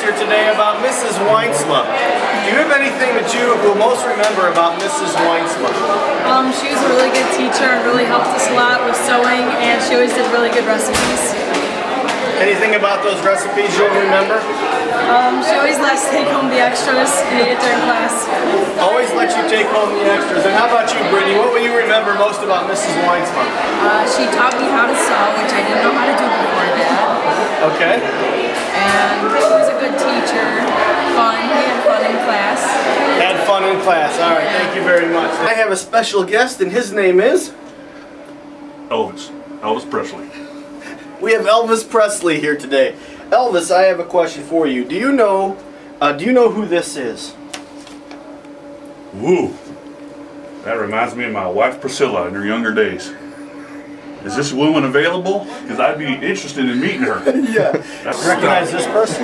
here today about Mrs. Weinsma. Do you have anything that you will most remember about Mrs. Weinsma? She was a really good teacher and really helped us a lot with sewing, and she always did really good recipes. Anything about those recipes you'll remember? She always let us take home the extras and eat it during class. Always let you take home the extras. And how about you, Brittany? What will you remember most about Mrs. Weinsma? She taught me how to sew, which I didn't know how to do before that. Okay. And she was a good teacher. Fun. We had fun in class. Had fun in class. All right. Thank you very much. I have a special guest, and his name is? Elvis. Elvis Presley. We have Elvis Presley here today. Elvis, I have a question for you. Do you know who this is? Woo. That reminds me of my wife Priscilla in her younger days. Is this woman available? Because I'd be interested in meeting her. Yeah. Recognize this person?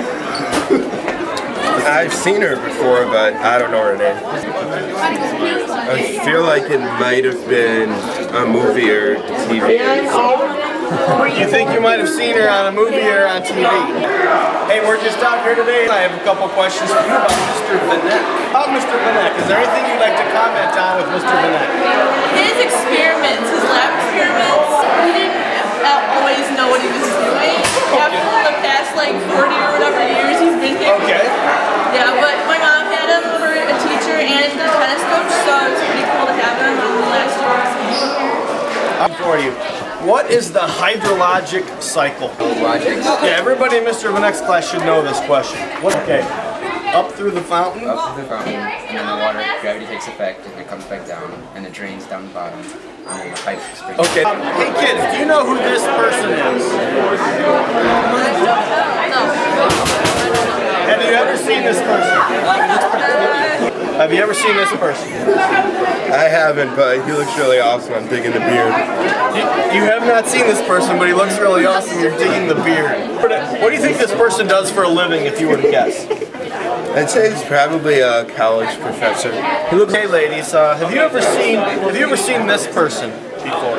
I've seen her before, but I don't know her name. I feel like it might have been a movie or TV. You think you might have seen her on a movie or on TV? Hey, we're just out here today, and I have a couple questions for you about Mr. Vanek. About Mr. Vanek, is there anything you'd like to comment on with Mr. Vanek? His experiments, his lab experiments, he didn't always know what he was doing. After the past like 40 or whatever years he's been here. Okay. Yeah, but my mom had him for a teacher and a tennis coach, so it's pretty cool to have him in the last year. For you. What is the hydrologic cycle? Yeah, everybody in Mr. Vanek's class should know this question. Okay. Up through the fountain? Up through the fountain, and then the water, gravity takes effect, and it comes back down, and it drains down the bottom, and then the pipe springs. Okay. Hey kids, do you know who this person is? Have you ever seen this person? Have you ever seen this person? I haven't, but he looks really awesome. I'm digging the beard. You have not seen this person, but he looks really awesome. You're digging the beard. What do you think this person does for a living, if you were to guess? I'd say he's probably a college professor. He looks. Hey, ladies, have you ever seen this person before?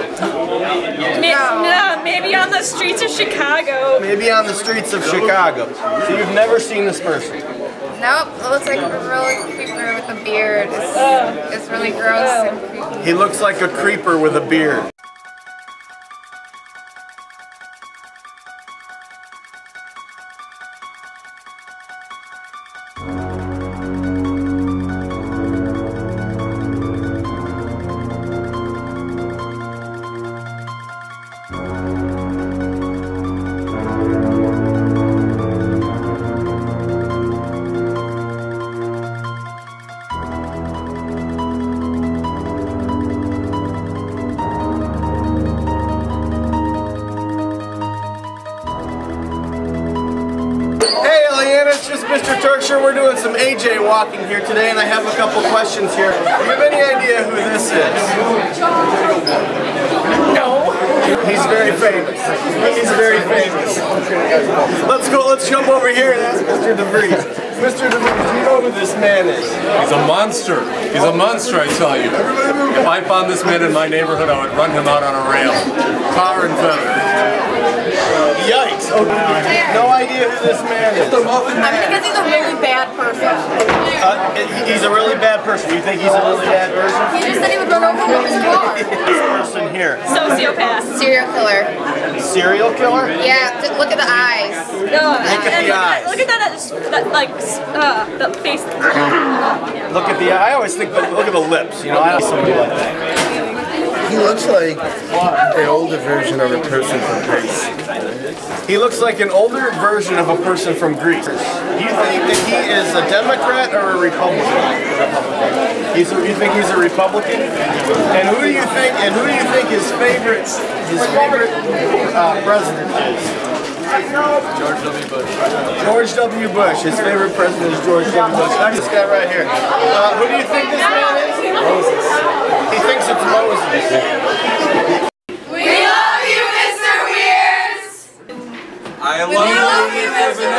No, maybe on the streets of Chicago. Maybe on the streets of Chicago. So you've never seen this person? Nope, it looks like a really creeper with a beard. It's really gross and creepy. He looks like a creeper with a beard. It's just Mr. Turksher. We're doing some AJ walking here today, and I have a couple questions here. Do you have any idea who this is? No. He's very famous. He's very famous. Let's jump over here and ask Mr. DeVries. Mr. DeVries, do you know who this man is? He's a monster. He's a monster, I tell you. If I found this man in my neighborhood, I would run him out on a rail. Tar and feather. Yikes. Okay. No idea who this man is. Because he's a really bad person. He's a really bad person. You think he's a really bad person? He just said he would run over with his car. This person here. Sociopath. Serial killer. Serial killer? Yeah, look at the eyes. Look at the eyes. Look at the face. Look at the eye. I always think, look at the lips. You know, I don't somebody like that. He looks like an older version of a person from Greece. He looks like an older version of a person from Greece. Do you think that he is a Democrat or a Republican? You think he's a Republican? And who do you think his favorite president is? George W. Bush. George W. Bush. His favorite president is George W. Bush. That's this guy right here. Who do you think this man is? Moses. He thinks it's Moses. We love you, Mr. Weirs! I love you, Mr.